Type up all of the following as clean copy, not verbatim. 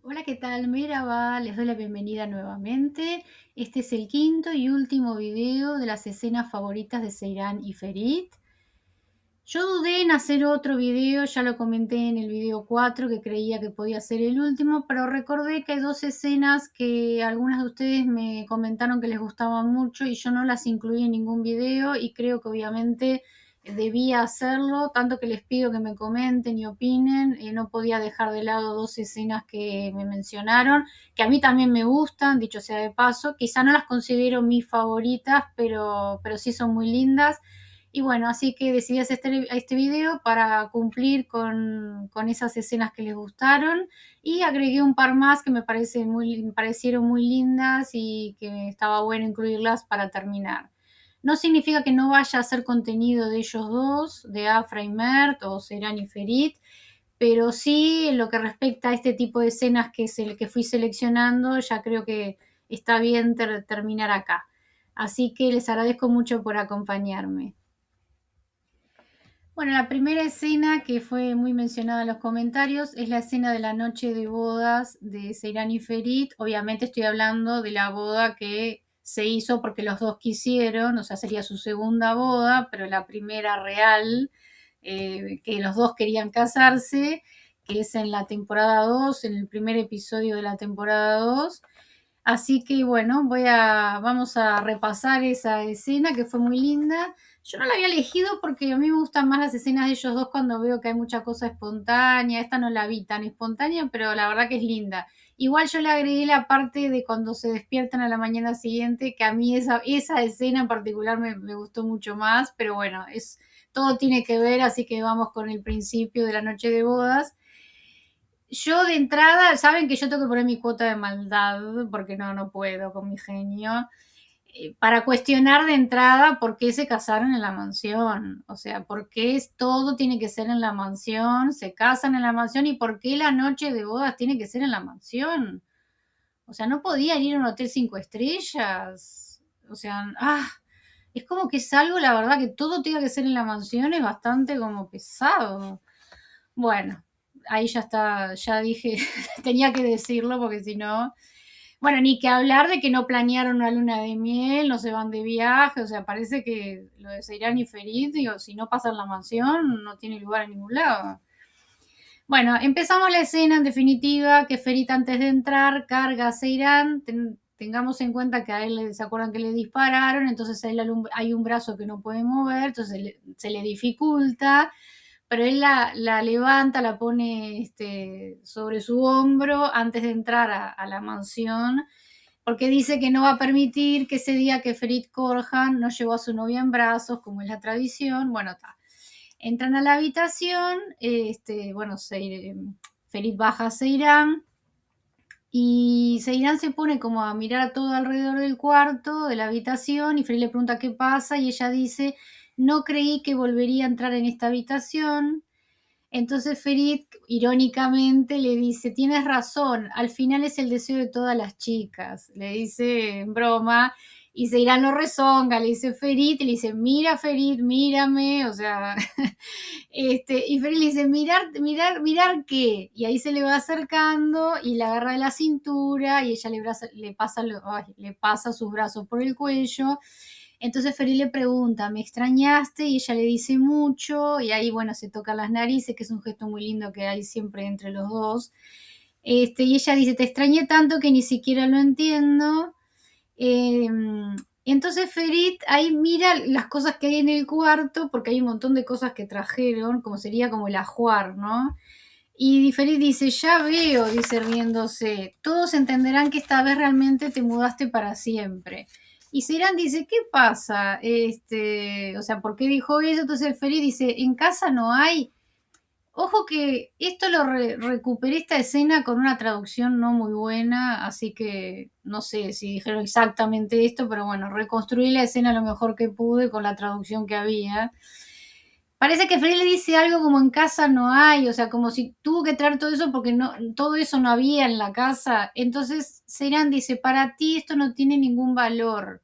Hola, ¿qué tal? Merhaba, les doy la bienvenida nuevamente. Este es el quinto y último video de las escenas favoritas de Seyran y Ferit. Yo dudé en hacer otro video, ya lo comenté en el video 4 que creía que podía ser el último, pero recordé que hay dos escenas que algunas de ustedes me comentaron que les gustaban mucho y yo no las incluí en ningún video y creo que obviamente debía hacerlo, tanto que les pido que me comenten y opinen. No podía dejar de lado dos escenas que me mencionaron, que a mí también me gustan, dicho sea de paso. Quizá no las considero mis favoritas, pero sí son muy lindas. Y bueno, así que decidí hacer este video para cumplir con esas escenas que les gustaron y agregué un par más que me parecieron muy lindas y que estaba bueno incluirlas para terminar. No significa que no vaya a hacer contenido de ellos dos, de Afra y Mert o Serán y Ferit, pero sí en lo que respecta a este tipo de escenas que es el que fui seleccionando, ya creo que está bien terminar acá. Así que les agradezco mucho por acompañarme. Bueno, la primera escena que fue muy mencionada en los comentarios es la escena de la noche de bodas de Seyran y Ferit. Obviamente estoy hablando de la boda que se hizo porque los dos quisieron, o sea, sería su segunda boda, pero la primera real, que los dos querían casarse, que es en la temporada 2, en el primer episodio de la temporada 2. Así que bueno, vamos a repasar esa escena que fue muy linda. Yo no la había elegido porque a mí me gustan más las escenas de ellos dos cuando veo que hay mucha cosa espontánea. Esta no la vi tan espontánea, pero la verdad que es linda. Igual yo le agregué la parte de cuando se despiertan a la mañana siguiente, que a mí esa escena en particular me gustó mucho más, pero bueno, todo tiene que ver, así que vamos con el principio de la noche de bodas. Yo de entrada, saben que yo tengo que poner mi cuota de maldad, porque no puedo con mi genio, para cuestionar de entrada por qué se casaron en la mansión. O sea, por qué todo tiene que ser en la mansión, se casan en la mansión y por qué la noche de bodas tiene que ser en la mansión. O sea, no podían ir a un hotel 5 estrellas. O sea, es como que es algo, la verdad, que todo tenga que ser en la mansión es bastante como pesado. Bueno, ahí ya está, ya dije, tenía que decirlo porque si no, bueno, ni que hablar de que no planearon una luna de miel, no se van de viaje, o sea, parece que lo de Seyran y Ferit, digo, si no pasa en la mansión, no tiene lugar en ningún lado. Bueno, empezamos la escena en definitiva, que Ferit antes de entrar carga a Seyran, tengamos en cuenta que a él se acuerdan que le dispararon, entonces a él hay un brazo que no puede mover, entonces se le dificulta, pero él la levanta, la pone sobre su hombro antes de entrar a la mansión, porque dice que no va a permitir que ese día que Ferit Korhan no llevó a su novia en brazos, como es la tradición. Bueno, está. Entran a la habitación, bueno, Ferit baja a Seyran y Seyran se pone como a mirar a todo alrededor del cuarto, de la habitación, y Ferit le pregunta qué pasa y ella dice, no creí que volvería a entrar en esta habitación. Entonces Ferit irónicamente le dice, tienes razón, al final es el deseo de todas las chicas, le dice en broma, y Seyran lo rezonga, le dice Ferit, y le dice, mira Ferit, mírame, o sea, y Ferit le dice, mirar qué, y ahí se le va acercando y la agarra de la cintura y ella le pasa sus brazos por el cuello. Entonces Ferit le pregunta, ¿me extrañaste? Y ella le dice mucho, y ahí, bueno, se tocan las narices, que es un gesto muy lindo que hay siempre entre los dos. Y ella dice, te extrañé tanto que ni siquiera lo entiendo. Eh, entonces Ferit ahí mira las cosas que hay en el cuarto, porque hay un montón de cosas que trajeron, como sería como el ajuar, ¿no? Y Ferit dice, ya veo, dice riéndose, todos entenderán que esta vez realmente te mudaste para siempre. Y Seyran dice, ¿qué pasa? O sea, ¿por qué dijo eso? Entonces el Ferit dice, en casa no hay. Ojo que esto recuperé esta escena con una traducción no muy buena, así que no sé si dijeron exactamente esto, pero bueno, reconstruí la escena lo mejor que pude con la traducción que había. Parece que Frey le dice algo como en casa no hay, o sea, como si tuvo que traer todo eso porque todo eso no había en la casa. Entonces Seyran dice, para ti esto no tiene ningún valor.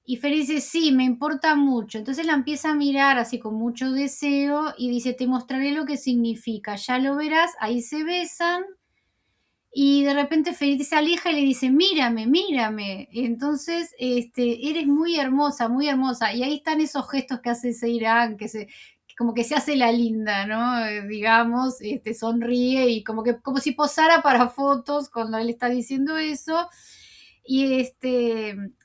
Y Fer dice, sí, me importa mucho. Entonces la empieza a mirar así con mucho deseo y dice, te mostraré lo que significa. Ya lo verás, ahí se besan Y de repente Ferit se aleja y le dice, mírame, mírame. Entonces, eres muy hermosa, muy hermosa. Y ahí están esos gestos que hace Seirán, que como que se hace la linda, ¿no? Digamos, sonríe y como si posara para fotos cuando él está diciendo eso. Y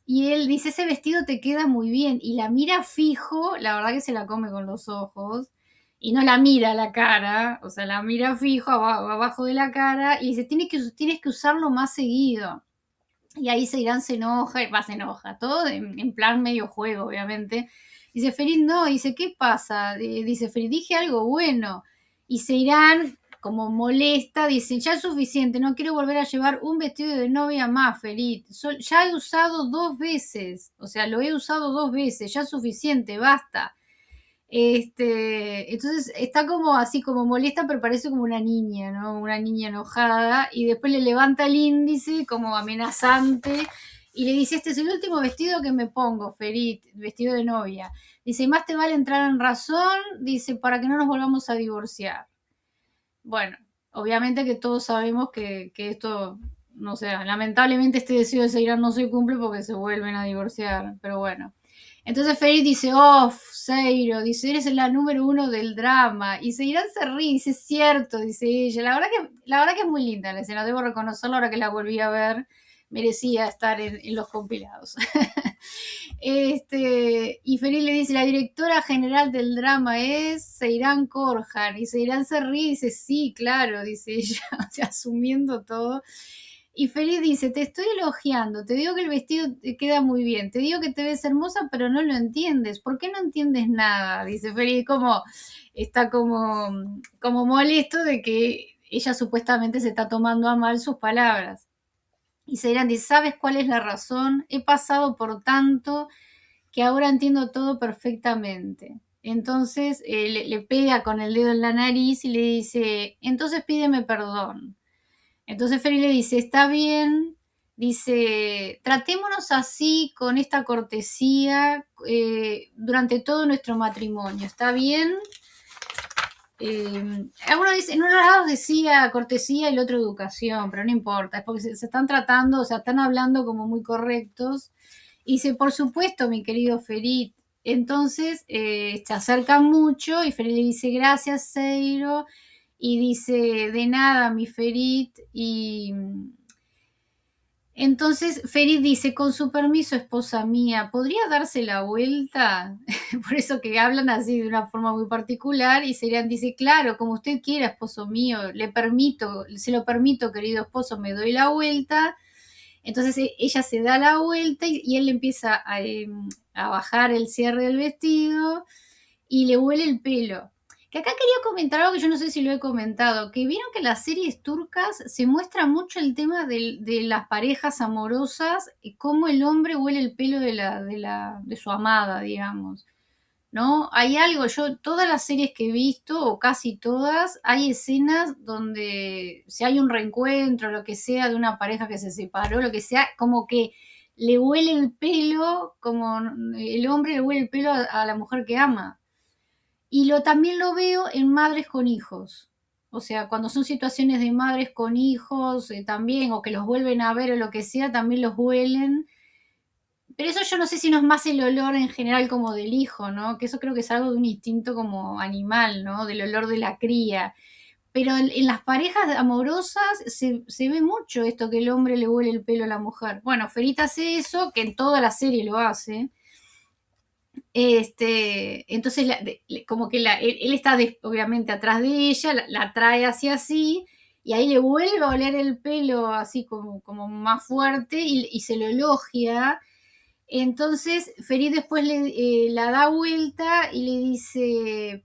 y él dice, ese vestido te queda muy bien. Y la mira fijo, la verdad que se la come con los ojos y no la mira a la cara, o sea, la mira fijo abajo de la cara y dice, tienes que usarlo más seguido. Y ahí Seirán se enoja, se enoja, todo en plan medio juego, obviamente. Dice, Ferit, no, dice, ¿qué pasa? Dice, Ferit, dije algo bueno. Y Seirán, como molesta, dice, ya es suficiente, no quiero volver a llevar un vestido de novia más, Ferit. Ya he usado 2 veces, o sea, lo he usado 2 veces, ya es suficiente, basta. Entonces está como así, como molesta, pero parece como una niña, ¿no? Una niña enojada, y después le levanta el índice como amenazante y le dice, este es el último vestido que me pongo, Ferit, vestido de novia. Dice, más te vale entrar en razón, dice, para que no nos volvamos a divorciar. Bueno, obviamente que todos sabemos que esto, no sé, lamentablemente este deseo de seguir no se cumple porque se vuelven a divorciar, pero bueno. Entonces Ferit dice, oh, Seiro, dice, eres la número uno del drama. Y Seiran se ríe, dice, es cierto, dice ella. La verdad que es muy linda la escena, debo reconocerlo ahora que la volví a ver. Merecía estar en los compilados. Y Ferit le dice, la directora general del drama es Seiran Korjan. Y Seiran se ríe y dice, sí, claro, dice ella, o sea, asumiendo todo. Y Ferit dice, te estoy elogiando, te digo que el vestido te queda muy bien, te digo que te ves hermosa, pero no lo entiendes. ¿Por qué no entiendes nada? Dice Ferit, está como molesto de que ella supuestamente se está tomando a mal sus palabras. Y Seiran dice, ¿sabes cuál es la razón? He pasado por tanto que ahora entiendo todo perfectamente. Entonces le pega con el dedo en la nariz y le dice, entonces pídeme perdón. Entonces Feri le dice, está bien, dice, tratémonos así con esta cortesía durante todo nuestro matrimonio, ¿está bien? En unos lados decía cortesía y el otro educación, pero no importa, es porque se están tratando, o sea, están hablando como muy correctos. Y dice, por supuesto, mi querido Ferit. Entonces se acercan mucho y Ferit le dice, gracias, Seiro. Y dice, de nada, mi Ferit. Y entonces Ferit dice, con su permiso, esposa mía, ¿podría darse la vuelta? Por eso que hablan así de una forma muy particular. Y Serian dice, claro, como usted quiera, esposo mío, le permito, se lo permito, querido esposo, me doy la vuelta. Entonces ella se da la vuelta y él empieza a bajar el cierre del vestido y le huele el pelo. Que acá quería comentar algo que yo no sé si lo he comentado, que vieron que en las series turcas se muestra mucho el tema de las parejas amorosas y cómo el hombre huele el pelo de su amada, digamos. ¿No? Hay algo, yo, todas las series que he visto, o casi todas, hay escenas donde si hay un reencuentro, lo que sea, de una pareja que se separó, lo que sea, como que le huele el pelo, como el hombre le huele el pelo a la mujer que ama. Y también lo veo en madres con hijos. O sea, cuando son situaciones de madres con hijos también, o que los vuelven a ver o lo que sea, también los huelen. Pero eso yo no sé si no es más el olor en general como del hijo, ¿no? Que eso creo que es algo de un instinto como animal, ¿no? Del olor de la cría. Pero en las parejas amorosas se ve mucho esto que el hombre le huele el pelo a la mujer. Bueno, Ferita hace eso, que en toda la serie lo hace. Entonces, como que él está obviamente atrás de ella, la trae hacia sí, y ahí le vuelve a oler el pelo así como más fuerte y se lo elogia. Entonces Ferit después la da vuelta y le dice,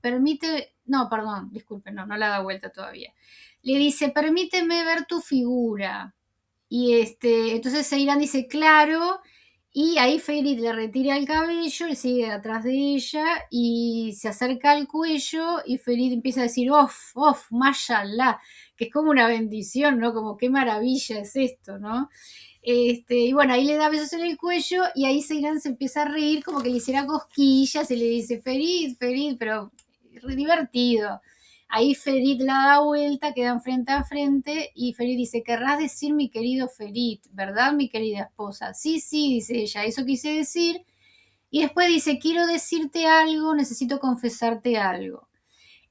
no, perdón, disculpen, no la da vuelta todavía. Le dice, permíteme ver tu figura. Y entonces Seiran dice, claro, y ahí Ferit le retira el cabello, él sigue atrás de ella y se acerca al cuello y Ferit empieza a decir, mashallah, que es como una bendición, ¿no? Como qué maravilla es esto, ¿no? Y bueno, ahí le da besos en el cuello y ahí Seiran se empieza a reír como que le hiciera cosquillas y le dice, Ferit, Ferit, pero divertido. Ahí Ferit la da vuelta, quedan frente a frente y Ferit dice, querrás decir mi querido Ferit, ¿verdad, mi querida esposa? Sí, sí, dice ella, eso quise decir. Y después dice, quiero decirte algo, necesito confesarte algo.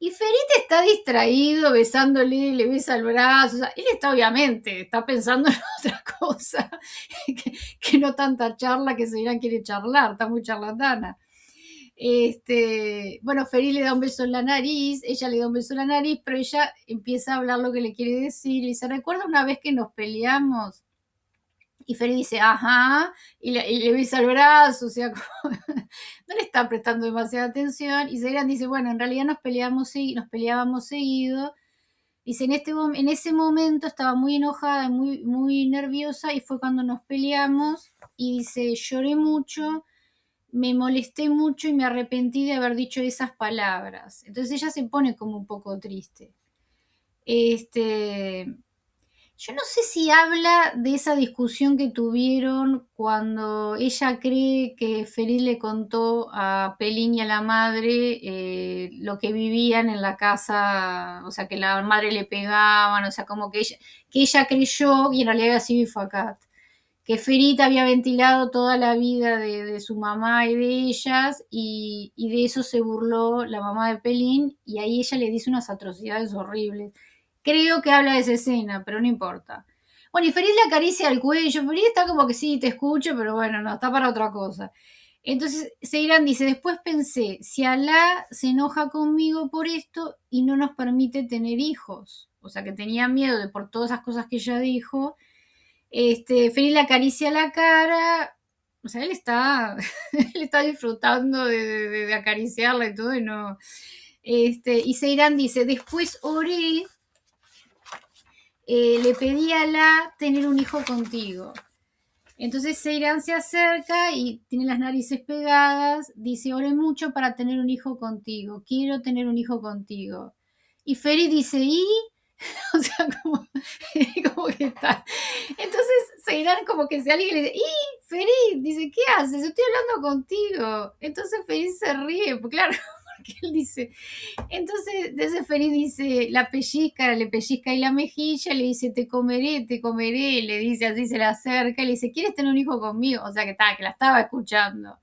Y Ferit está distraído, besándole, le besa el brazo. O sea, él está obviamente, está pensando en otra cosa, que no tanta charla que Seirán quiere charlar, está muy charlatana. Bueno, Ferit le da un beso en la nariz, ella le da un beso en la nariz, pero ella empieza a hablar lo que le quiere decir. Y se recuerda una vez que nos peleamos. Y Ferit dice, ajá, y le besa el brazo, o sea, como, no le está prestando demasiada atención. Y Seirán dice, bueno, en realidad nos peleábamos seguido. Dice, en ese momento estaba muy enojada, muy, muy nerviosa, y fue cuando nos peleamos. Y dice, lloré mucho, me molesté mucho y me arrepentí de haber dicho esas palabras. Entonces ella se pone como un poco triste. Yo no sé si habla de esa discusión que tuvieron cuando ella cree que Ferit le contó a Pelín y a la madre lo que vivían en la casa, o sea, que la madre le pegaban, o sea, como que ella creyó, y en realidad había sido Ifacat, que Ferit había ventilado toda la vida de su mamá y de ellas, y de eso se burló la mamá de Pelín, y ahí ella le dice unas atrocidades horribles. Creo que habla de esa escena, pero no importa. Bueno, y Ferit le acaricia el cuello. Ferit está como que sí, te escucho, pero bueno, no, está para otra cosa. Entonces Seiran dice, después pensé, si Alá se enoja conmigo por esto y no nos permite tener hijos, o sea que tenía miedo de por todas esas cosas que ella dijo, Ferit le acaricia la cara, o sea, él está, él está disfrutando de acariciarla y todo, y no. Y Seiran dice, después oré, le pedí a Alá tener un hijo contigo. Entonces Seiran se acerca y tiene las narices pegadas, dice, oré mucho para tener un hijo contigo, quiero tener un hijo contigo. Y Ferit dice, ¿y? O sea, como que está. Entonces Seiran como que se alguien le dice, ¡y! Ferit, dice, ¿qué haces? Estoy hablando contigo. Entonces Ferit se ríe, pues claro, porque él dice, entonces, desde Ferit dice, le pellizca y la mejilla, le dice, te comeré, le dice así, se le acerca, y le dice, ¿quieres tener un hijo conmigo? O sea, que la estaba escuchando.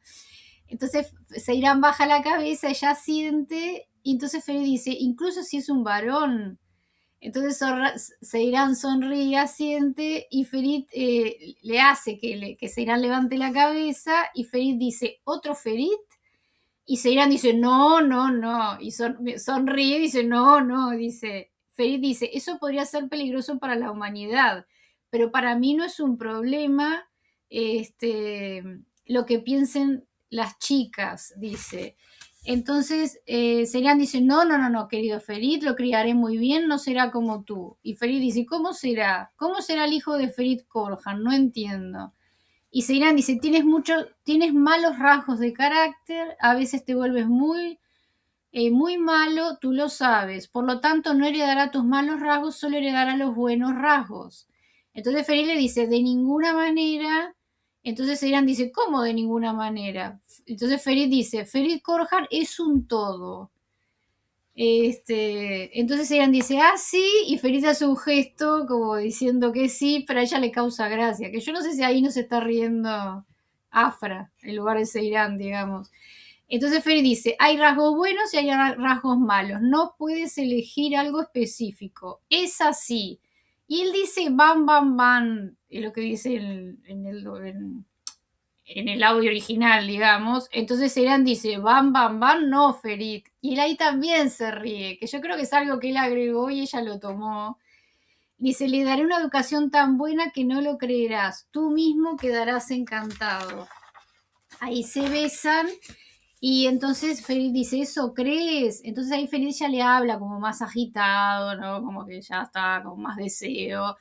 Entonces, Seiran baja la cabeza, ella siente, y entonces Ferit dice, incluso si es un varón. Entonces Seiran sonríe, asiente, y Ferit le hace que Seiran levante la cabeza, y Ferit dice, ¿otro Ferit? Y Seiran dice, no, no, no. Y sonríe y dice, no, no. Dice, Ferit dice, eso podría ser peligroso para la humanidad, pero para mí no es un problema lo que piensen las chicas, dice. Entonces, Seiran dice, no, no, no, no, querido Ferit, lo criaré muy bien, no será como tú. Y Ferit dice, ¿cómo será? ¿Cómo será el hijo de Ferit Korhan? No entiendo. Y Seiran dice, tienes malos rasgos de carácter, a veces te vuelves muy malo, tú lo sabes. Por lo tanto, no heredará tus malos rasgos, solo heredará los buenos rasgos. Entonces Ferit le dice, de ninguna manera. Entonces Seiran dice, ¿cómo de ninguna manera? Entonces Ferit dice, Ferit Korhan es un todo. Entonces Eran dice, ah, sí, y Ferit hace un gesto como diciendo que sí, pero a ella le causa gracia, que yo no sé si ahí no se está riendo Afra, en lugar de Seiran, digamos. Entonces Ferit dice, hay rasgos buenos y hay rasgos malos, no puedes elegir algo específico, es así. Y él dice, bam, bam, bam, es lo que dice en el audio original, digamos. Entonces Eran dice, bam, bam, bam, no, Ferit. Y él ahí también se ríe, que yo creo que es algo que él agregó y ella lo tomó. Dice, le daré una educación tan buena que no lo creerás. Tú mismo quedarás encantado. Ahí se besan y entonces Ferit dice, ¿eso crees? Entonces ahí Ferit ya le habla como más agitado, ¿no? Como que ya está con más deseo.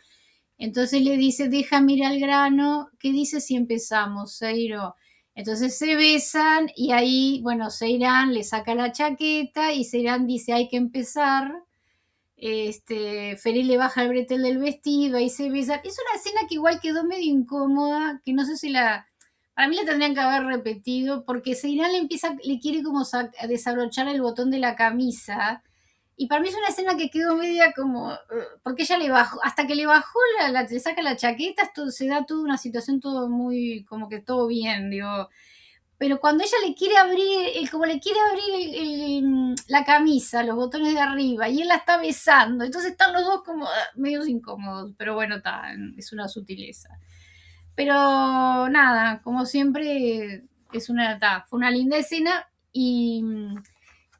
Entonces le dice, déjame ir al grano, ¿qué dices si empezamos, Seiro? Entonces se besan y ahí, bueno, Seiran le saca la chaqueta y Seiran dice, hay que empezar. Ferit le baja el bretel del vestido, ahí se besan. Es una escena que igual quedó medio incómoda, que no sé si para mí la tendrían que haber repetido, porque Seiran le quiere como a desabrochar el botón de la camisa, Y para mí es una escena que quedó media como, porque ella le bajó, hasta que le bajó, le saca la chaqueta, se da toda una situación todo muy, como que todo bien, digo. Pero cuando ella le quiere abrir, como le quiere abrir la camisa, los botones de arriba, y él la está besando, entonces están los dos como medios incómodos, pero bueno, es una sutileza. Pero nada, como siempre, fue una linda escena y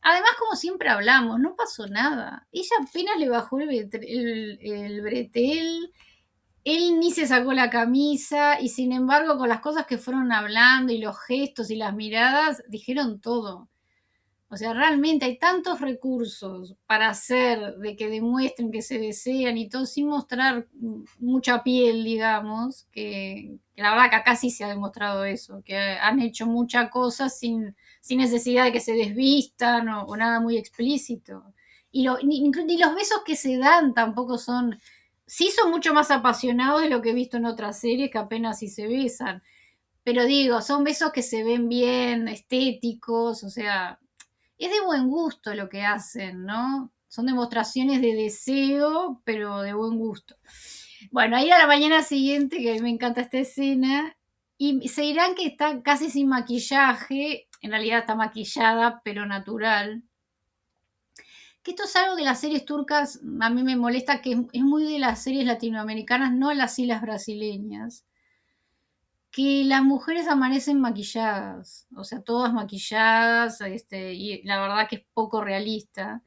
además, como siempre hablamos, no pasó nada. Ella apenas le bajó el bretel, él ni se sacó la camisa y sin embargo con las cosas que fueron hablando y los gestos y las miradas, dijeron todo. O sea, realmente hay tantos recursos para hacer, de que demuestren que se desean y todo sin mostrar mucha piel, digamos, que la verdad que acá sí se ha demostrado eso, que han hecho muchas cosas sin necesidad de que se desvistan o nada muy explícito. Ni los besos que se dan tampoco son, sí son mucho más apasionados de lo que he visto en otras series que apenas si se besan. Pero digo, son besos que se ven bien, estéticos, o sea, es de buen gusto lo que hacen, ¿no? Son demostraciones de deseo, pero de buen gusto. Bueno, ahí a la mañana siguiente, que a mí me encanta esta escena, y se dirán que está casi sin maquillaje, en realidad está maquillada, pero natural. Que esto es algo que las series turcas a mí me molesta, que es muy de las series latinoamericanas, no las islas brasileñas, que las mujeres amanecen maquilladas, o sea, todas maquilladas, y la verdad que es poco realista.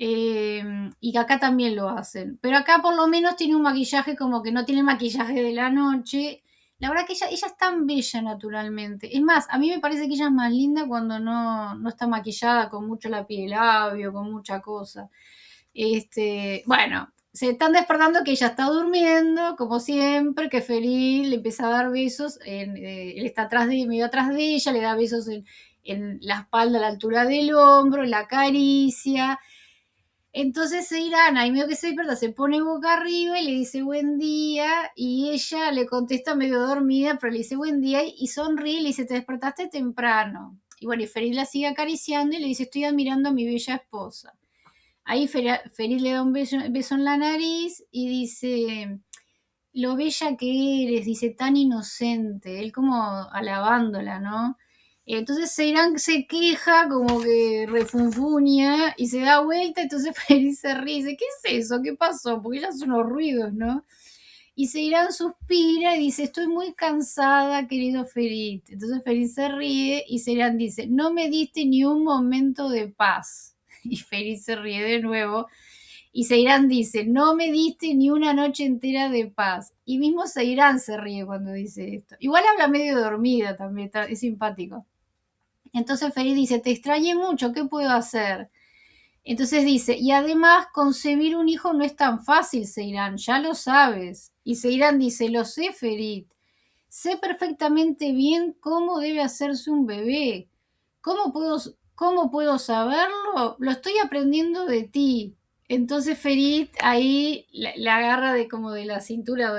Eh, y que acá también lo hacen. Pero acá por lo menos tiene un maquillaje como que no tiene maquillaje de la noche. La verdad que ella es tan bella naturalmente. Es más, a mí me parece que ella es más linda cuando no está maquillada con mucho lápiz de labio, con mucha cosa. Bueno, se están despertando que ella está durmiendo, como siempre, que feliz, le empieza a dar besos, él está medio atrás de ella, le da besos en la espalda a la altura del hombro, la acaricia. Entonces se irán, ahí medio que se despierta, se pone boca arriba y le dice buen día, y ella le contesta medio dormida, pero le dice buen día y sonríe y le dice, te despertaste temprano. Y bueno, y Ferid la sigue acariciando y le dice, estoy admirando a mi bella esposa. Ahí Ferid le da un beso en la nariz y dice, lo bella que eres, dice, tan inocente, él como alabándola, ¿no? Entonces Seirán se queja, como que refunfuña y se da vuelta, entonces Ferid se ríe, dice, ¿qué es eso? ¿Qué pasó? Porque ella hace unos ruidos, ¿no? Y Seirán suspira y dice, estoy muy cansada, querido Ferid. Entonces Ferid se ríe y Seirán dice, no me diste ni un momento de paz. Y Ferid se ríe de nuevo y Seirán dice, no me diste ni una noche entera de paz. Y mismo Seirán se ríe cuando dice esto. Igual habla medio dormida también, es simpático. Entonces Ferid dice, te extrañé mucho, ¿qué puedo hacer? Entonces dice, y además concebir un hijo no es tan fácil, Seirán, ya lo sabes. Y Seirán dice, lo sé, Ferid. Sé perfectamente bien cómo debe hacerse un bebé. ¿Cómo puedo, cómo puedo saberlo? Lo estoy aprendiendo de ti. Entonces Ferit ahí la agarra de como de la cintura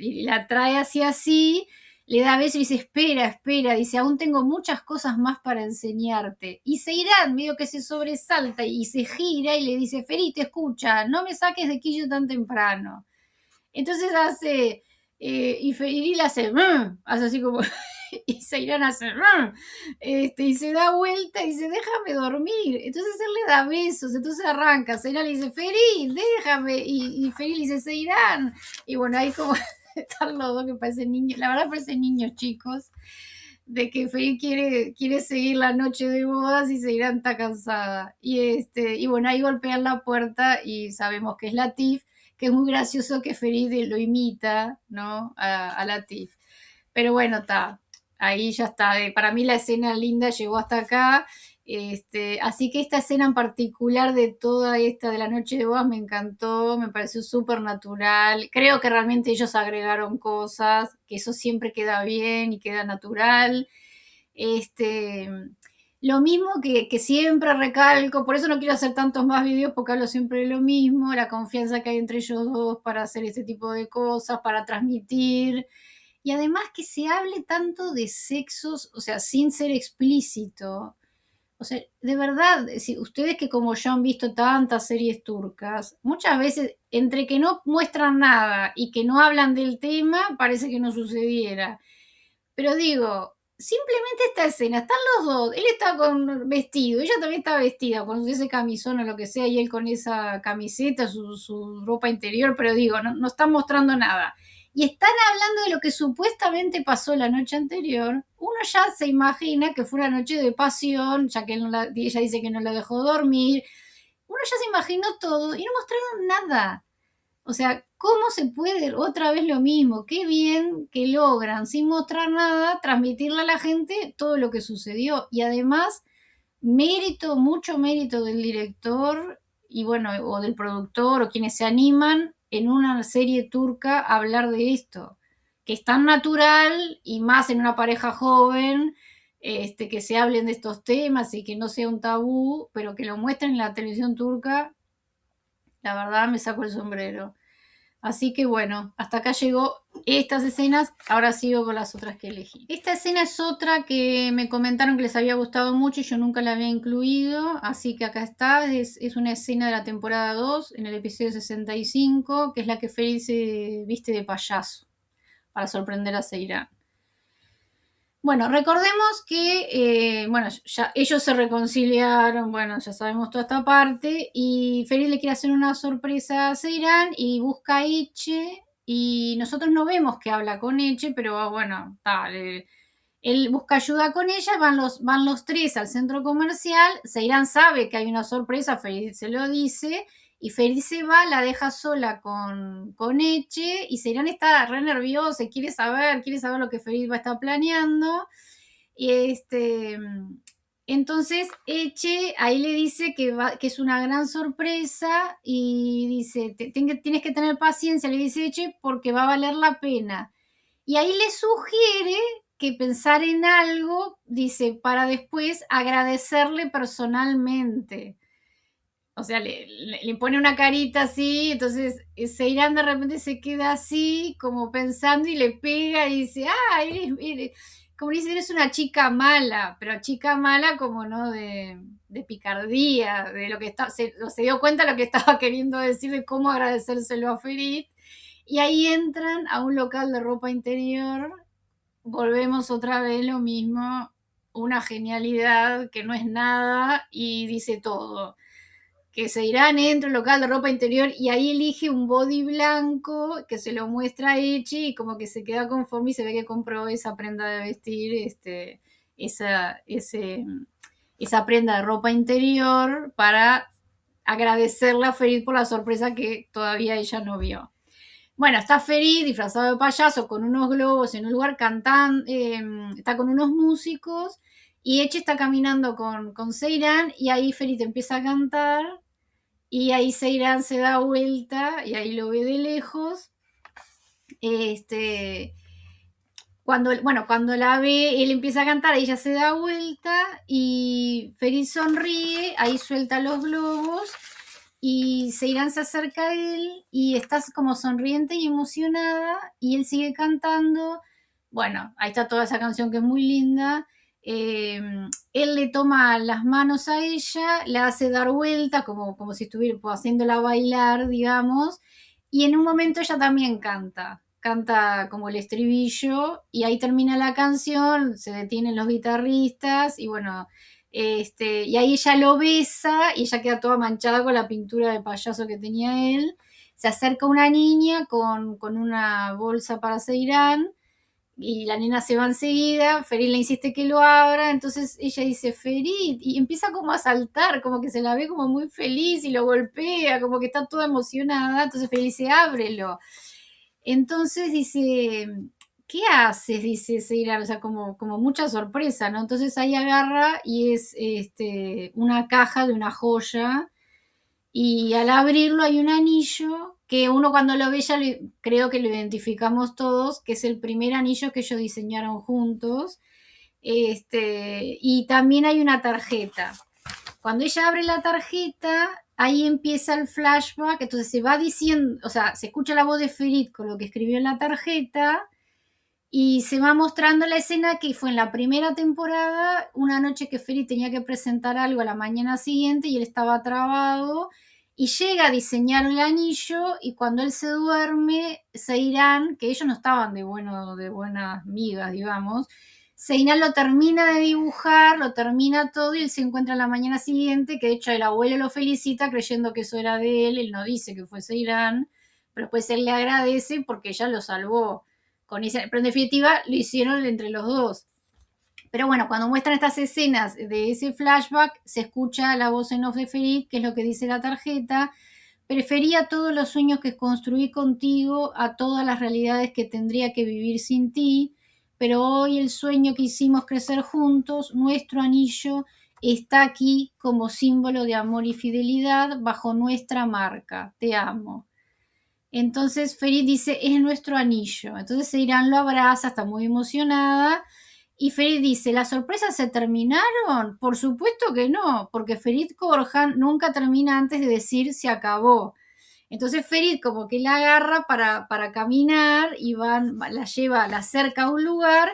y la trae hacia sí, le da beso y dice, espera, espera, dice, aún tengo muchas cosas más para enseñarte. Y se irán, medio que se sobresalta y se gira y le dice, Ferit, escucha, no me saques de quillo tan temprano. Entonces y Ferit hace, hace así como, y Seirán hace, y se da vuelta y dice, déjame dormir. Entonces él le da besos, entonces arranca. Seirán le dice, Ferit, déjame. Y Ferit le dice, Seirán. Y bueno, ahí como están los dos que parecen niños, la verdad parecen niños chicos, de que Ferit quiere seguir la noche de bodas y Seirán está cansada. Y bueno, ahí golpean la puerta y sabemos que es Latif, que es muy gracioso que Ferit lo imita, ¿no? A Latif. Pero bueno, está. Ahí ya está. Para mí la escena linda llegó hasta acá. Así que esta escena en particular de toda esta de la noche de bodas me encantó, me pareció súper natural. Creo que realmente ellos agregaron cosas, que eso siempre queda bien y queda natural. Este, lo mismo que siempre recalco, por eso no quiero hacer tantos más videos porque hablo siempre de lo mismo, la confianza que hay entre ellos dos para hacer este tipo de cosas, para transmitir. Y además que se hable tanto de sexos, o sea, sin ser explícito, O sea, de verdad, si ustedes que como yo han visto tantas series turcas, muchas veces entre que no muestran nada y que no hablan del tema, parece que no sucediera. Pero digo, simplemente esta escena, están los dos, él está con vestido, ella también está vestida con ese camisón o lo que sea, y él con esa camiseta, su ropa interior, pero digo, no están mostrando nada. Y están hablando de lo que supuestamente pasó la noche anterior. Uno ya se imagina que fue una noche de pasión, ya que ella dice que no la dejó dormir. Uno ya se imaginó todo y no mostraron nada. O sea, ¿cómo se puede otra vez lo mismo? Qué bien que logran, sin mostrar nada, transmitirle a la gente todo lo que sucedió. Y además, mérito, mucho mérito del director y bueno, o del productor o quienes se animan en una serie turca a hablar de esto, que es tan natural y más en una pareja joven, que se hablen de estos temas y que no sea un tabú, pero que lo muestren en la televisión turca, la verdad me saco el sombrero. Así que bueno, hasta acá llegó estas escenas, ahora sigo con las otras que elegí. Esta escena es otra que me comentaron que les había gustado mucho y yo nunca la había incluido, así que acá está, es una escena de la temporada 2, en el episodio 65, que es la que Ferid se viste de payaso para sorprender a Seirán. Bueno, recordemos que, bueno, ya ellos se reconciliaron, bueno, ya sabemos toda esta parte, y Ferid le quiere hacer una sorpresa a Seiran y busca a Eche, y nosotros no vemos que habla con Eche, pero bueno, tal, él busca ayuda con ella, van los tres al centro comercial, Seiran sabe que hay una sorpresa, Ferid se lo dice, y Ferid se va, la deja sola con Eche, y Seiran está re nerviosa, quiere saber lo que Ferid va a estar planeando, y entonces Eche ahí le dice que es una gran sorpresa, y dice, tienes que tener paciencia, le dice Eche, porque va a valer la pena. Y ahí le sugiere que pensar en algo, dice, para después agradecerle personalmente. O sea, le pone una carita así, entonces Seirán de repente se queda así, como pensando, y le pega y dice, como dice, eres una chica mala, pero chica mala como no de picardía, de lo que se dio cuenta de lo que estaba queriendo decir, de cómo agradecérselo a Ferit. Y ahí entran a un local de ropa interior, volvemos otra vez lo mismo, una genialidad que no es nada y dice todo. Que se irán entre el local de ropa interior y ahí elige un body blanco que se lo muestra a Echi y como que se queda conforme y se ve que compró esa prenda de vestir, esa, ese, esa prenda de ropa interior para agradecerle a Ferit por la sorpresa que todavía ella no vio. Bueno, está Ferit disfrazado de payaso con unos globos en un lugar cantando, está con unos músicos y Eche está caminando con Seiran y ahí Ferit empieza a cantar y ahí Seiran se da vuelta y ahí lo ve de lejos. Cuando la ve, él empieza a cantar, ella se da vuelta y Ferit sonríe, ahí suelta los globos y Seiran se acerca a él y está como sonriente y emocionada y él sigue cantando. Bueno, ahí está toda esa canción que es muy linda. Él le toma las manos a ella, la hace dar vuelta como si estuviera haciéndola bailar, digamos, y en un momento ella también canta como el estribillo y ahí termina la canción, se detienen los guitarristas y bueno, y ahí ella lo besa y ella queda toda manchada con la pintura de payaso que tenía él. Se acerca una niña con una bolsa para Ceirán y la nena se va enseguida, Ferit le insiste que lo abra, entonces ella dice, Ferit, y empieza como a saltar, como que se la ve como muy feliz y lo golpea, como que está toda emocionada, entonces Ferit dice, ábrelo. Entonces dice, ¿qué haces? Dice Seiran, o sea, como mucha sorpresa, ¿no? Entonces ahí agarra y es una caja de una joya y al abrirlo hay un anillo que uno cuando lo ve ya creo que lo identificamos todos, que es el primer anillo que ellos diseñaron juntos. Y también hay una tarjeta. Cuando ella abre la tarjeta, ahí empieza el flashback, entonces se va diciendo, o sea, se escucha la voz de Ferit con lo que escribió en la tarjeta Y se va mostrando la escena que fue en la primera temporada, una noche que Ferit tenía que presentar algo a la mañana siguiente y él estaba trabado y llega a diseñar el anillo y cuando él se duerme, Seiran, que ellos no estaban de buenas migas, digamos, Seiran lo termina de dibujar, lo termina todo y él se encuentra a la mañana siguiente, que de hecho el abuelo lo felicita creyendo que eso era de él no dice que fue Seiran, pero después él le agradece porque ella lo salvó con esa, pero en definitiva lo hicieron entre los dos. Pero bueno, cuando muestran estas escenas de ese flashback, se escucha la voz en off de Ferit, que es lo que dice la tarjeta. Prefería todos los sueños que construí contigo a todas las realidades que tendría que vivir sin ti, pero hoy el sueño que hicimos crecer juntos, nuestro anillo, está aquí como símbolo de amor y fidelidad bajo nuestra marca. Te amo. Entonces Ferit dice, es nuestro anillo. Entonces Seiran lo abraza, está muy emocionada. Y Ferit dice, ¿las sorpresas se terminaron? Por supuesto que no, porque Ferit Korhan nunca termina antes de decir se acabó. Entonces Ferit como que la agarra para caminar y la lleva, la acerca a un lugar.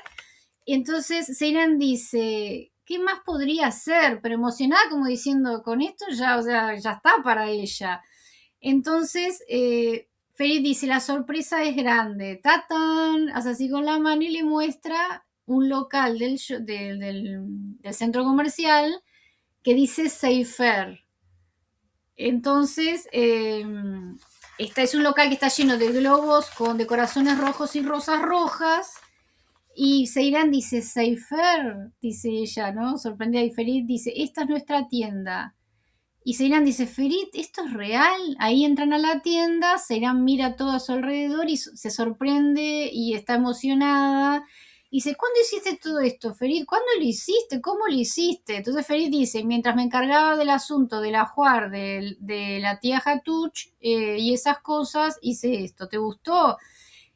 Y entonces Seiran dice, ¿qué más podría hacer? Pero emocionada como diciendo, con esto ya, o sea, ya está para ella. Entonces, Ferit dice, la sorpresa es grande. ¡Tatán! Hace así con la mano y le muestra un local del centro comercial que dice Seifer. Entonces, este es un local que está lleno de globos de corazones rojos y rosas rojas. Y Seiran dice, Seifer, dice ella, ¿no? Sorprendida y feliz, dice, esta es nuestra tienda. Y Seiran dice, Ferit, ¿esto es real? Ahí entran a la tienda, Seiran mira todo a su alrededor y se sorprende y está emocionada. Y dice, ¿cuándo hiciste todo esto, Ferit? ¿Cuándo lo hiciste? ¿Cómo lo hiciste? Entonces Ferit dice, mientras me encargaba del asunto del ajuar de la tía Hatuch y esas cosas, hice esto. ¿Te gustó?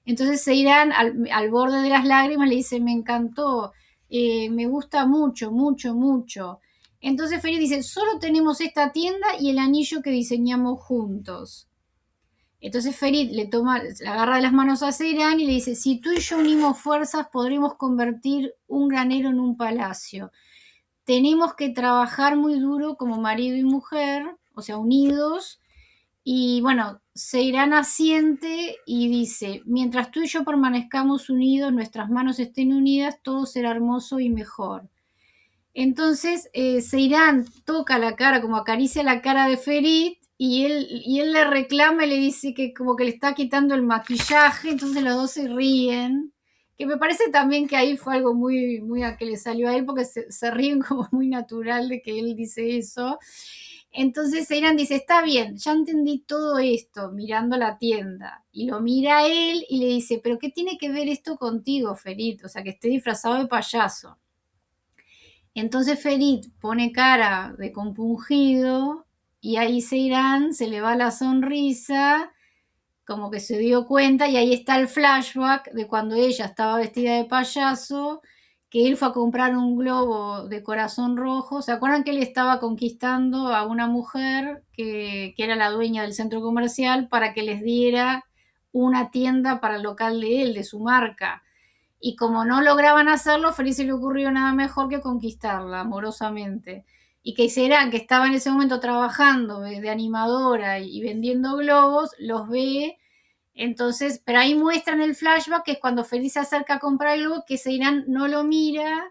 Entonces Seiran, al borde de las lágrimas, le dice, me encantó, me gusta mucho, mucho, mucho. Entonces Ferit dice, solo tenemos esta tienda y el anillo que diseñamos juntos. Entonces Ferit le agarra de las manos a Seiran y le dice, si tú y yo unimos fuerzas, podremos convertir un granero en un palacio. Tenemos que trabajar muy duro como marido y mujer, o sea, unidos. Y bueno, Seiran asiente y dice, mientras tú y yo permanezcamos unidos, nuestras manos estén unidas, todo será hermoso y mejor. Entonces Seiran toca la cara, como acaricia la cara de Ferit y él le reclama y le dice que como que le está quitando el maquillaje, entonces los dos se ríen, que me parece también que ahí fue algo muy, muy a que le salió a él porque se ríen como muy natural de que él dice eso. Entonces Seiran dice, está bien, ya entendí todo esto, mirando la tienda. Y lo mira a él y le dice, pero ¿qué tiene que ver esto contigo, Ferit? O sea, que esté disfrazado de payaso. Entonces Ferit pone cara de compungido y ahí Seiran se le va la sonrisa, como que se dio cuenta y ahí está el flashback de cuando ella estaba vestida de payaso, que él fue a comprar un globo de corazón rojo. ¿Se acuerdan que él estaba conquistando a una mujer que era la dueña del centro comercial para que les diera una tienda para el local de él, de su marca? Y como no lograban hacerlo, Feliz se le ocurrió nada mejor que conquistarla amorosamente. Y que Serán, que estaba en ese momento trabajando de animadora y vendiendo globos, los ve. Entonces, pero ahí muestran el flashback, que es cuando Feliz se acerca a comprar el globo, que Seiran no lo mira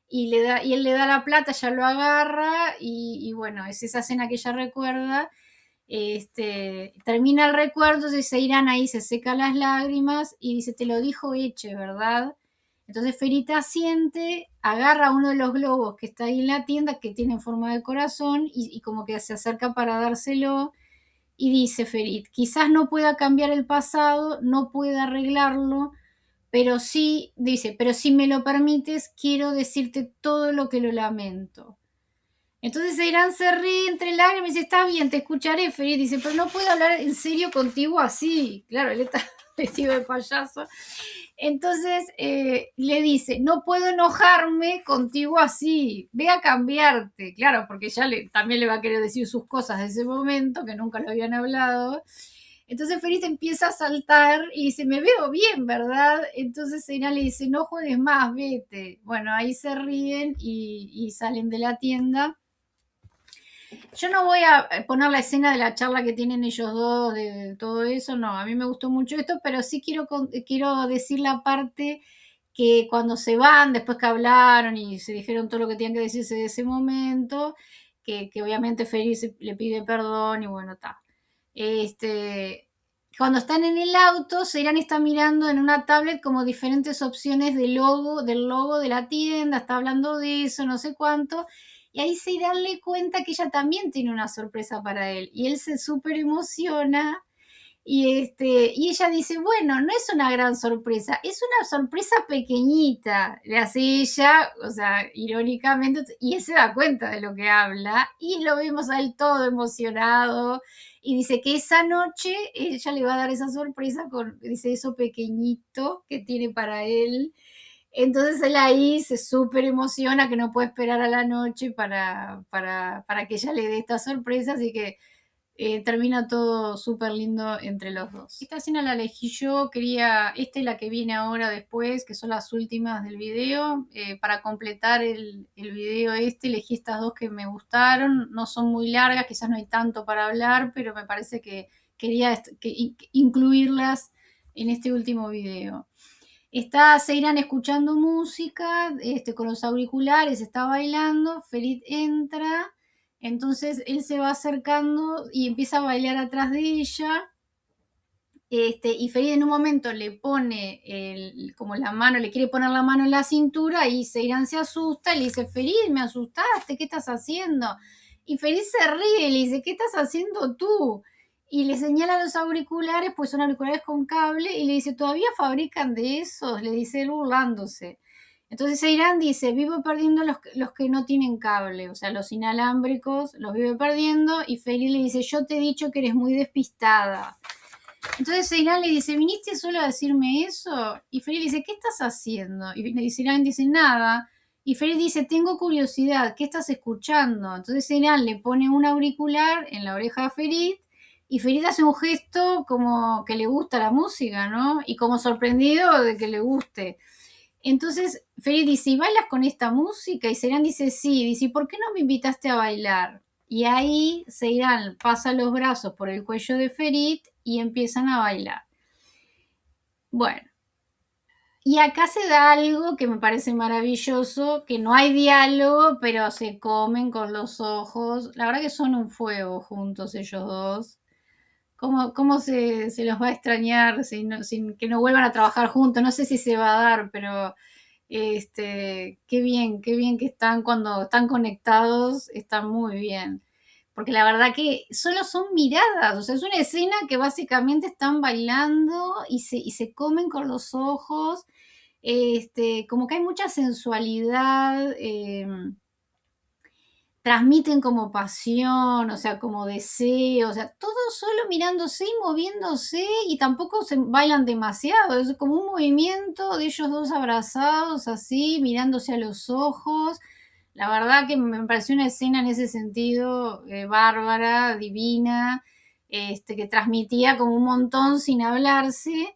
y él le da la plata, ella lo agarra y bueno, es esa escena que ella recuerda. Termina el recuerdo, entonces Seiran ahí se seca las lágrimas y dice, te lo dijo Eche, ¿verdad? Entonces Ferita asiente, agarra uno de los globos que está ahí en la tienda, que tiene forma de corazón, y como que se acerca para dárselo, y dice Ferit, quizás no pueda cambiar el pasado, no pueda arreglarlo, pero sí, dice, pero si me lo permites, quiero decirte todo lo que lo lamento. Entonces Irán se ríe entre lágrimas y dice, está bien, te escucharé, Ferit. Dice, pero no puedo hablar en serio contigo así. Claro, él está vestido de payaso. Entonces le dice, no puedo enojarme contigo así, ve a cambiarte. Claro, porque ya también le va a querer decir sus cosas de ese momento, que nunca lo habían hablado. Entonces Ferit empieza a saltar y dice, me veo bien, ¿verdad? Entonces Seiran le dice, no juegues más, vete. Bueno, ahí se ríen y salen de la tienda. Yo no voy a poner la escena de la charla que tienen ellos dos, de todo eso, no, a mí me gustó mucho esto, pero sí quiero decir la parte que cuando se van, después que hablaron y se dijeron todo lo que tenían que decirse de ese momento, que obviamente Feliz le pide perdón y bueno, está. Este, cuando están en el auto, Seiran está mirando en una tablet como diferentes opciones del logo de la tienda, está hablando de eso, no sé cuánto, y ahí Seiran le cuenta que ella también tiene una sorpresa para él, y él se súper emociona y ella dice, bueno, no es una gran sorpresa, es una sorpresa pequeñita, le hace ella, o sea, irónicamente, y él se da cuenta de lo que habla, y lo vemos a él todo emocionado, y dice que esa noche ella le va a dar esa sorpresa con, dice, eso pequeñito que tiene para él. Entonces él ahí se súper emociona que no puede esperar a la noche para que ella le dé esta sorpresa, así que termina todo súper lindo entre los dos. Esta escena la elegí yo, esta es la que viene ahora después, que son las últimas del video. Para completar el video elegí estas dos que me gustaron, no son muy largas, quizás no hay tanto para hablar, pero me parece que quería incluirlas en este último video. Está Seiran escuchando música, con los auriculares, está bailando, Ferit entra, entonces él se va acercando y empieza a bailar atrás de ella. Y Ferit en un momento le pone como la mano, le quiere poner la mano en la cintura y Seiran se asusta y le dice, Ferit, me asustaste, ¿qué estás haciendo? Y Ferit se ríe y le dice, ¿qué estás haciendo tú? Y le señala los auriculares, pues son auriculares con cable, y le dice, ¿todavía fabrican de esos? Le dice él burlándose. Entonces Seiran dice, vivo perdiendo los que no tienen cable, o sea, los inalámbricos, los vivo perdiendo, y Ferit le dice, yo te he dicho que eres muy despistada. Entonces Seiran le dice, ¿viniste solo a decirme eso? Y Ferit le dice, ¿qué estás haciendo? Y Seiran dice, nada. Y Ferit dice, tengo curiosidad, ¿qué estás escuchando? Entonces Seiran le pone un auricular en la oreja a Ferit y Ferit hace un gesto como que le gusta la música, ¿no? Y como sorprendido de que le guste. Entonces Ferit dice, ¿y bailas con esta música? Y Seiran dice, sí. Dice, ¿por qué no me invitaste a bailar? Y ahí Seiran pasa los brazos por el cuello de Ferit y empiezan a bailar. Bueno, y acá se da algo que me parece maravilloso, que no hay diálogo, pero se comen con los ojos. La verdad que son un fuego juntos ellos dos. ¿Cómo se los va a extrañar sin que no vuelvan a trabajar juntos? No sé si se va a dar, pero qué bien que están cuando están conectados, están muy bien. Porque la verdad que solo son miradas, o sea, es una escena que básicamente están bailando y se comen con los ojos, como que hay mucha sensualidad, transmiten como pasión, o sea, como deseo, o sea, todo solo mirándose y moviéndose y tampoco se bailan demasiado, es como un movimiento de ellos dos abrazados así, mirándose a los ojos. La verdad que me pareció una escena en ese sentido bárbara, divina, que transmitía como un montón sin hablarse.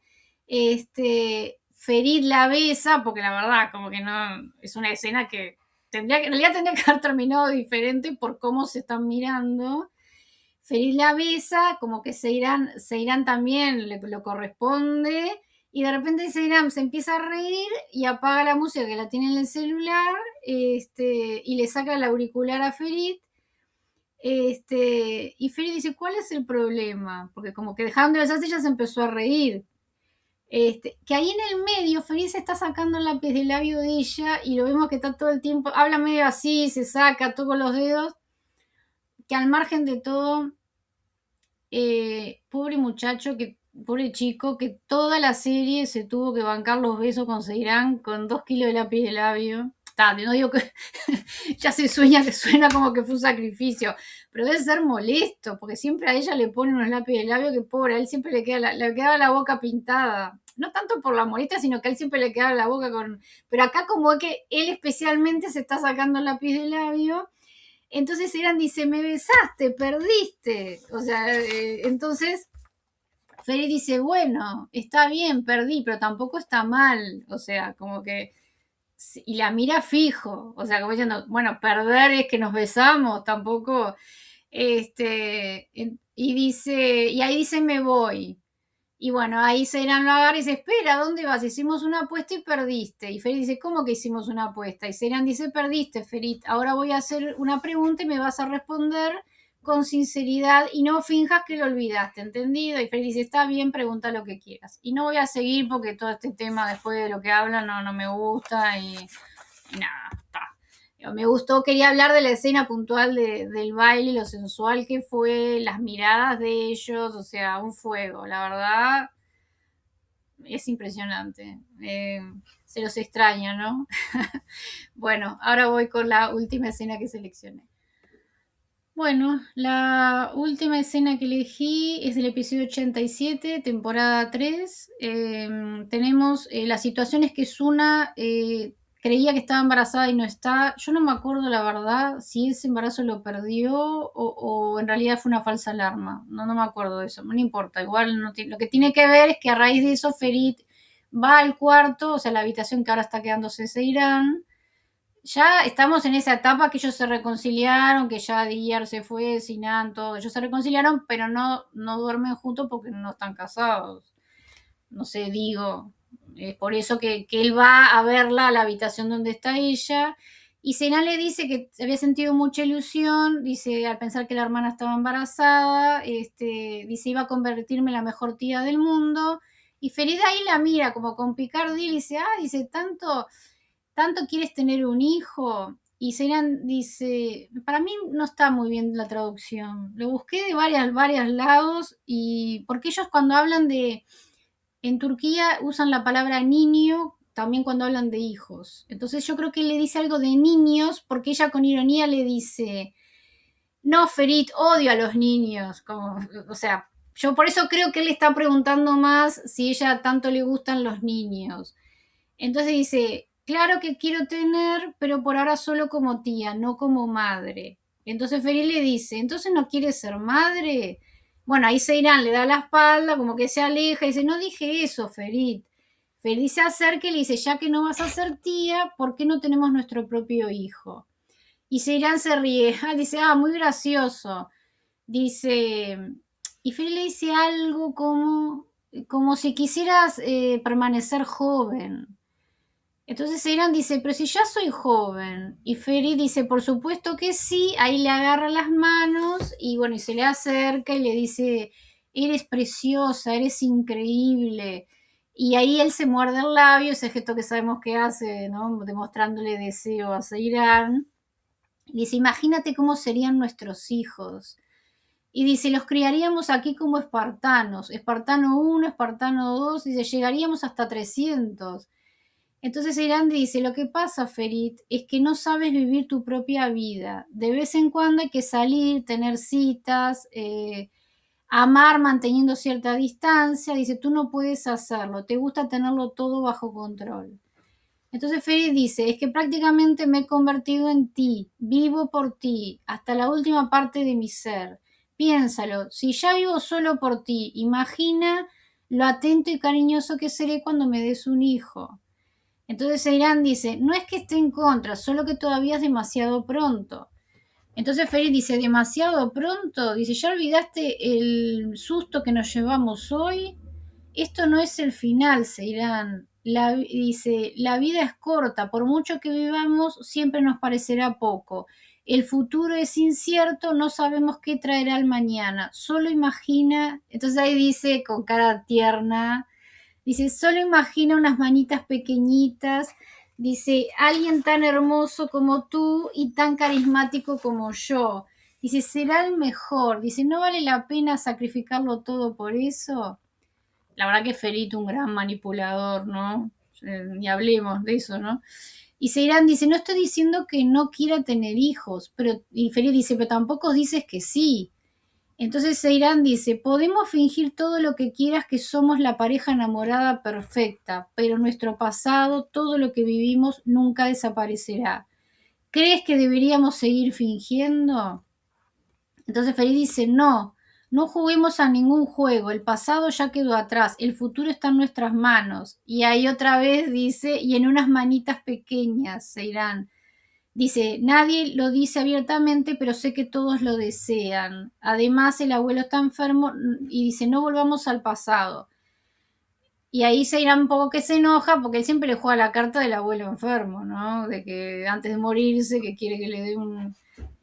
Ferit la besa, porque la verdad, como que no, es una escena que en realidad tendría que haber terminado diferente por cómo se están mirando. Ferit la besa, como que Seiran también lo corresponde, y de repente Seiran se empieza a reír y apaga la música que la tiene en el celular, y le saca el auricular a Ferit. Y Ferit dice, ¿cuál es el problema? Porque como que dejaron de besarse, ella se empezó a reír. Que ahí en el medio Feliz está sacando el lápiz del labio de ella y lo vemos que está todo el tiempo, habla medio así, se saca todo con los dedos, que al margen de todo, pobre muchacho, pobre chico, que toda la serie se tuvo que bancar los besos con Seirán con 2 kilos de lápiz de labio. No digo que ya suena como que fue un sacrificio, pero debe ser molesto, porque siempre a ella le ponen unos lápiz de labio que pobre, a él siempre le quedaba la boca pintada. No tanto por la molestia, sino que a él siempre le quedaba la boca con... Pero acá como que él especialmente se está sacando el lápiz de labio. Entonces Eran dice, me besaste, perdiste. O sea, entonces Feri dice, bueno, está bien, perdí, pero tampoco está mal. O sea, como que y la mira fijo, o sea, como diciendo, bueno, perder es que nos besamos, tampoco, y dice, y ahí dice, me voy. Y bueno, ahí Seiran lo agarra y dice, espera, ¿dónde vas? Hicimos una apuesta y perdiste. Y Ferit dice, ¿cómo que hicimos una apuesta? Y Seiran dice, perdiste, Ferit. Ahora voy a hacer una pregunta y me vas a responder con sinceridad y no finjas que lo olvidaste, ¿entendido? Y Ferit dice, está bien, pregunta lo que quieras. Y no voy a seguir porque todo este tema después de lo que hablan no me gusta y nada, está. Me gustó, quería hablar de la escena puntual del baile, lo sensual que fue, las miradas de ellos, o sea, un fuego, la verdad, es impresionante. Se los extraña, ¿no? Bueno, ahora voy con la última escena que seleccioné. Bueno, la última escena que elegí es del episodio 87, temporada 3. Tenemos las situaciones que Suna creía que estaba embarazada y no está. Yo no me acuerdo la verdad si ese embarazo lo perdió o en realidad fue una falsa alarma. No me acuerdo de eso, no importa. Igual no lo que tiene que ver es que a raíz de eso Ferit va al cuarto, o sea, la habitación que ahora está quedándose Seiran. Ya estamos en esa etapa que ellos se reconciliaron, que ya Diyar se fue, Sinan, todo. Ellos se reconciliaron, pero no duermen juntos porque no están casados. No sé, digo. Es por eso que él va a verla a la habitación donde está ella. Y Sinan le dice que había sentido mucha ilusión, dice, al pensar que la hermana estaba embarazada, dice, iba a convertirme en la mejor tía del mundo. Y Ferida ahí la mira como con picardía y dice, dice, tanto quieres tener un hijo. Y Seiran dice, para mí no está muy bien la traducción. Lo busqué de varios lados y porque ellos cuando hablan en Turquía usan la palabra niño también cuando hablan de hijos. Entonces yo creo que él le dice algo de niños porque ella con ironía le dice, no, Ferit, odio a los niños. Como, o sea, yo por eso creo que él está preguntando más si ella tanto le gustan los niños. Entonces dice, claro que quiero tener, pero por ahora solo como tía, no como madre. Entonces Feri le dice, entonces no quieres ser madre. Bueno, ahí Seiran le da la espalda, como que se aleja y dice, no dije eso, Ferit. Ferit se acerca y le dice, ya que no vas a ser tía, ¿por qué no tenemos nuestro propio hijo? Y Seiran se ríe, dice, muy gracioso. Dice, y Ferit le dice algo como si quisieras permanecer joven. Entonces Seiran dice, pero si ya soy joven. Y Feri dice, por supuesto que sí. Ahí le agarra las manos y bueno, y se le acerca y le dice, eres preciosa, eres increíble. Y ahí él se muerde el labio, ese gesto que sabemos que hace, ¿no? Demostrándole deseo a Seiran. Y dice, imagínate cómo serían nuestros hijos. Y dice, los criaríamos aquí como espartanos. Espartano 1, Espartano 2, dice, llegaríamos hasta 300. Entonces Irán dice, lo que pasa, Ferit, es que no sabes vivir tu propia vida. De vez en cuando hay que salir, tener citas, amar manteniendo cierta distancia. Dice, tú no puedes hacerlo, te gusta tenerlo todo bajo control. Entonces Ferit dice, es que prácticamente me he convertido en ti, vivo por ti, hasta la última parte de mi ser. Piénsalo, si ya vivo solo por ti, imagina lo atento y cariñoso que seré cuando me des un hijo. Entonces Irán dice, no es que esté en contra, solo que todavía es demasiado pronto. Entonces Ferit dice, demasiado pronto. Dice, ¿ya olvidaste el susto que nos llevamos hoy? Esto no es el final, Seirán. Dice, la vida es corta, por mucho que vivamos, siempre nos parecerá poco. El futuro es incierto, no sabemos qué traerá el mañana. Solo imagina, entonces ahí dice con cara tierna, dice, solo imagina unas manitas pequeñitas. Dice, alguien tan hermoso como tú y tan carismático como yo. Dice, será el mejor. Dice, ¿no vale la pena sacrificarlo todo por eso? La verdad que Felito, un gran manipulador, ¿no? Ni hablemos de eso, ¿no? Y Seirán dice, no estoy diciendo que no quiera tener hijos, pero, y Feliz dice, pero tampoco dices que sí. Entonces Seiran dice, podemos fingir todo lo que quieras que somos la pareja enamorada perfecta, pero nuestro pasado, todo lo que vivimos, nunca desaparecerá. ¿Crees que deberíamos seguir fingiendo? Entonces Feliz dice, no, no juguemos a ningún juego, el pasado ya quedó atrás, el futuro está en nuestras manos. Y ahí otra vez dice, y en unas manitas pequeñas se irán. Dice, nadie lo dice abiertamente, pero sé que todos lo desean. Además, el abuelo está enfermo y dice, no volvamos al pasado. Y ahí se irá un poco que se enoja porque él siempre le juega la carta del abuelo enfermo, ¿no? De que antes de morirse, que quiere que le dé un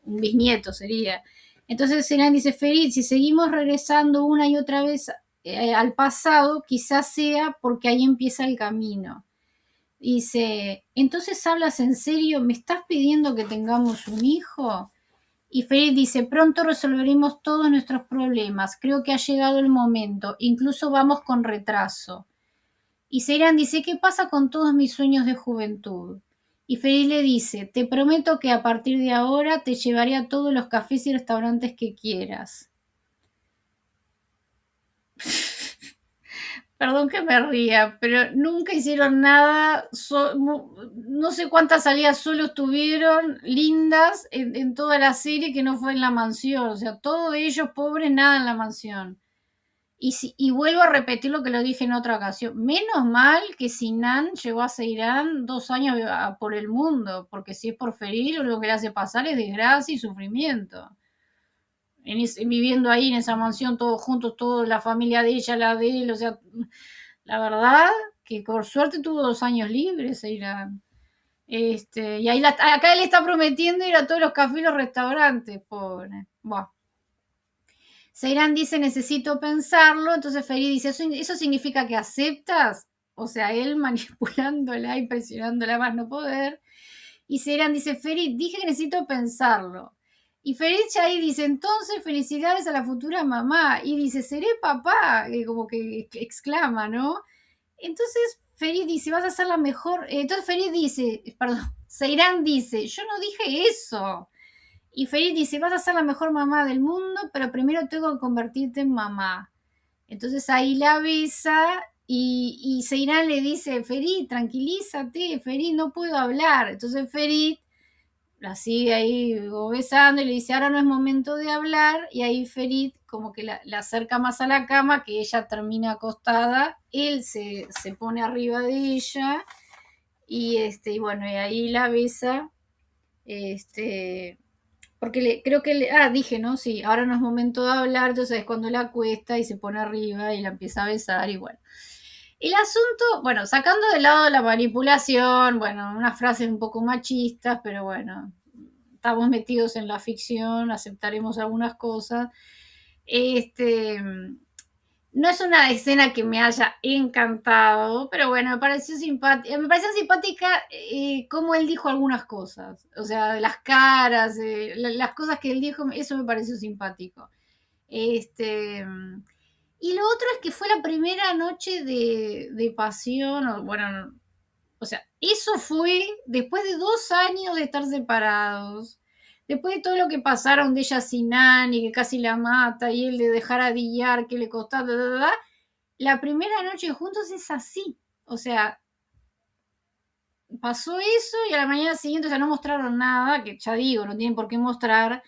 bisnieto, sería. Entonces Serán dice, Ferit, si seguimos regresando una y otra vez al pasado, quizás sea porque ahí empieza el camino. Dice, entonces hablas en serio, ¿me estás pidiendo que tengamos un hijo? Y Ferit dice, pronto resolveremos todos nuestros problemas, creo que ha llegado el momento, incluso vamos con retraso. Y Seiran dice, ¿qué pasa con todos mis sueños de juventud? Y Ferit le dice, te prometo que a partir de ahora te llevaré a todos los cafés y restaurantes que quieras. Perdón que me ría, pero nunca hicieron nada, no sé cuántas salidas solo tuvieron lindas en toda la serie que no fue en la mansión, o sea, todos ellos pobres, nada en la mansión. Y vuelvo a repetir lo que lo dije en otra ocasión. Menos mal que Sinan llegó a Ceirán 2 años por el mundo, porque si es por ferir, lo único que le hace pasar es desgracia y sufrimiento. Viviendo ahí en esa mansión, todos juntos, toda la familia de ella, la de él, o sea, la verdad que por suerte tuvo 2 años libres Ceirán. Y ahí acá él está prometiendo ir a todos los cafés y los restaurantes, pobre. Bueno. Seiran dice, necesito pensarlo, entonces Feri dice, ¿eso significa que aceptas? O sea, él manipulándola y presionándola más no poder. Y Seiran dice, Feri, dije que necesito pensarlo. Y Ferit ahí dice, entonces felicidades a la futura mamá. Y dice, seré papá, como que exclama, ¿no? Entonces Ferit dice, vas a ser la mejor. Entonces Ferit dice, perdón, Seiran dice, yo no dije eso. Y Ferit dice, vas a ser la mejor mamá del mundo, pero primero tengo que convertirte en mamá. Entonces ahí la besa y Seiran le dice, Ferit, tranquilízate, Ferit, no puedo hablar. Entonces Ferit la sigue ahí besando y le dice, ahora no es momento de hablar. Y ahí Ferit como que la acerca más a la cama, que ella termina acostada, él se pone arriba de ella y bueno, y ahí la besa. Porque creo que dije, ¿no? Sí, ahora no es momento de hablar, entonces es cuando la acuesta y se pone arriba y la empieza a besar y bueno. El asunto, bueno, sacando de lado la manipulación, bueno, unas frases un poco machistas, pero bueno, estamos metidos en la ficción, aceptaremos algunas cosas. Este, no es una escena que me haya encantado, pero bueno, me pareció simpática. Me pareció simpática cómo él dijo algunas cosas. O sea, las caras, las cosas que él dijo, eso me pareció simpático. Y lo otro es que fue la primera noche de pasión, bueno, o sea, eso fue después de 2 años de estar separados, después de todo lo que pasaron de ella sin Nani, que casi la mata, y él de dejar a Villar, que le costaba, la primera noche juntos es así. O sea, pasó eso y a la mañana siguiente, o sea, no mostraron nada, que ya digo, no tienen por qué mostrar.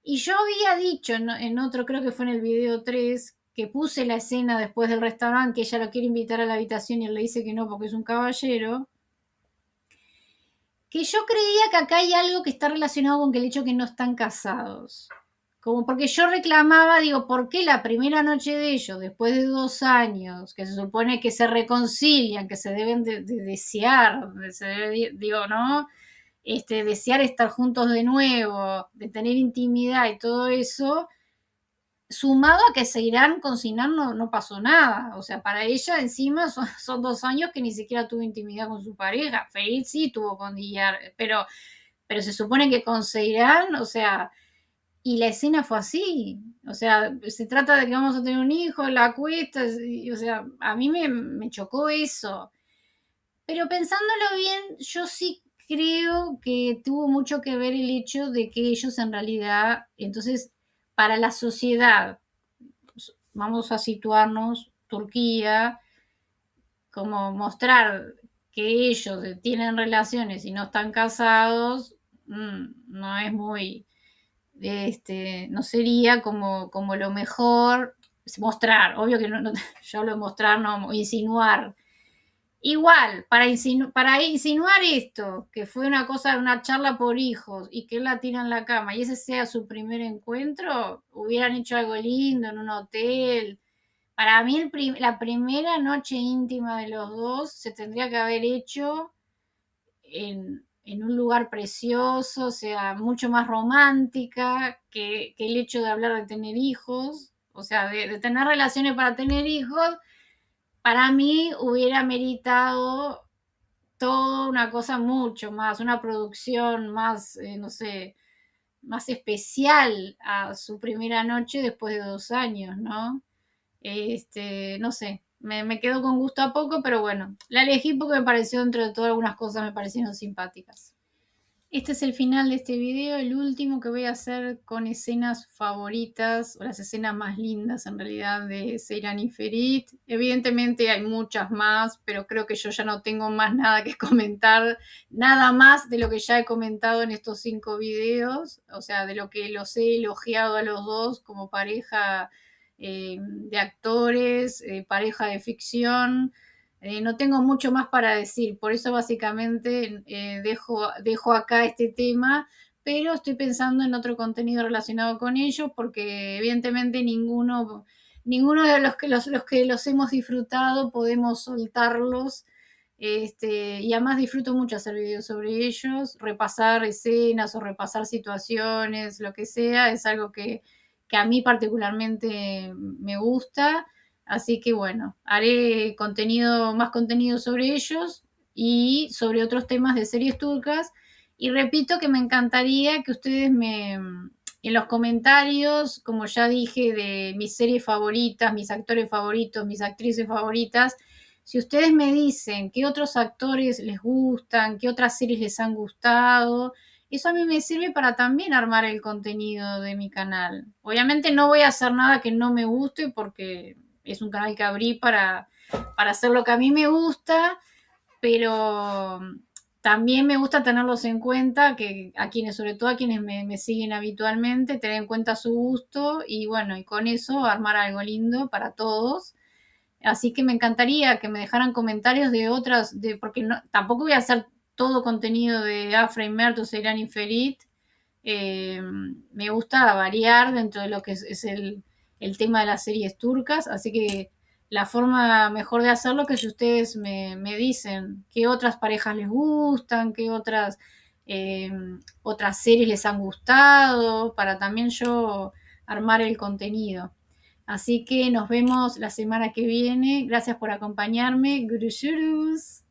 Y yo había dicho en otro, creo que fue en el video 3, que puse la escena después del restaurante, que ella lo quiere invitar a la habitación y él le dice que no porque es un caballero, que yo creía que acá hay algo que está relacionado con el hecho que no están casados. Como porque yo reclamaba, digo, ¿por qué la primera noche de ellos, después de 2 años, que se supone que se reconcilian, que se deben de desear, digo, ¿no? Desear estar juntos de nuevo, de tener intimidad y todo eso, sumado a que se irán con Sinan no pasó nada. O sea, para ella encima son 2 años que ni siquiera tuvo intimidad con su pareja. Ferit sí tuvo con Dillar, pero se supone que con Seirán, o sea, y la escena fue así. O sea, se trata de que vamos a tener un hijo, la cuesta, o sea, a mí me chocó eso. Pero pensándolo bien, yo sí creo que tuvo mucho que ver el hecho de que ellos en realidad, entonces, para la sociedad, vamos a situarnos, Turquía, como mostrar que ellos tienen relaciones y no están casados, no es muy, no sería como lo mejor mostrar, obvio que no yo hablo de mostrar, no insinuar. Igual, para insinuar esto, que fue una cosa, una charla por hijos y que él la tira en la cama y ese sea su primer encuentro, hubieran hecho algo lindo en un hotel. Para mí la primera noche íntima de los dos se tendría que haber hecho en un lugar precioso, o sea, mucho más romántica que el hecho de hablar de tener hijos, o sea, de tener relaciones para tener hijos, para mí hubiera meritado toda una cosa mucho más, una producción más, no sé, más especial a su primera noche después de 2 años, ¿no? No sé, me quedo con gusto a poco, pero bueno, la elegí porque me pareció, dentro de todas algunas cosas me parecieron simpáticas. Este es el final de este video, el último que voy a hacer con escenas favoritas, o las escenas más lindas en realidad de Seyran y Ferit. Evidentemente hay muchas más, pero creo que yo ya no tengo más nada que comentar, nada más de lo que ya he comentado en estos 5 videos, o sea, de lo que los he elogiado a los dos como pareja de actores, pareja de ficción. No tengo mucho más para decir, por eso básicamente dejo acá este tema, pero estoy pensando en otro contenido relacionado con ellos, porque evidentemente ninguno de los que los hemos disfrutado podemos soltarlos. Y además disfruto mucho hacer videos sobre ellos, repasar escenas o repasar situaciones, lo que sea, es algo que a mí particularmente me gusta. Así que bueno, haré más contenido sobre ellos y sobre otros temas de series turcas. Y repito que me encantaría que ustedes en los comentarios, como ya dije, de mis series favoritas, mis actores favoritos, mis actrices favoritas, si ustedes me dicen qué otros actores les gustan, qué otras series les han gustado, eso a mí me sirve para también armar el contenido de mi canal. Obviamente no voy a hacer nada que no me guste porque es un canal que abrí para hacer lo que a mí me gusta, pero también me gusta tenerlos en cuenta, que a quienes, sobre todo a quienes me siguen habitualmente, tener en cuenta su gusto y bueno, y con eso armar algo lindo para todos. Así que me encantaría que me dejaran comentarios de otras, porque tampoco voy a hacer todo contenido de Afra y Merto, Seyran y Ferit. Me gusta variar dentro de lo que es el tema de las series turcas, así que la forma mejor de hacerlo que si ustedes me dicen qué otras parejas les gustan, qué eh, otras series les han gustado, para también yo armar el contenido. Así que nos vemos la semana que viene. Gracias por acompañarme. Görüşürüz.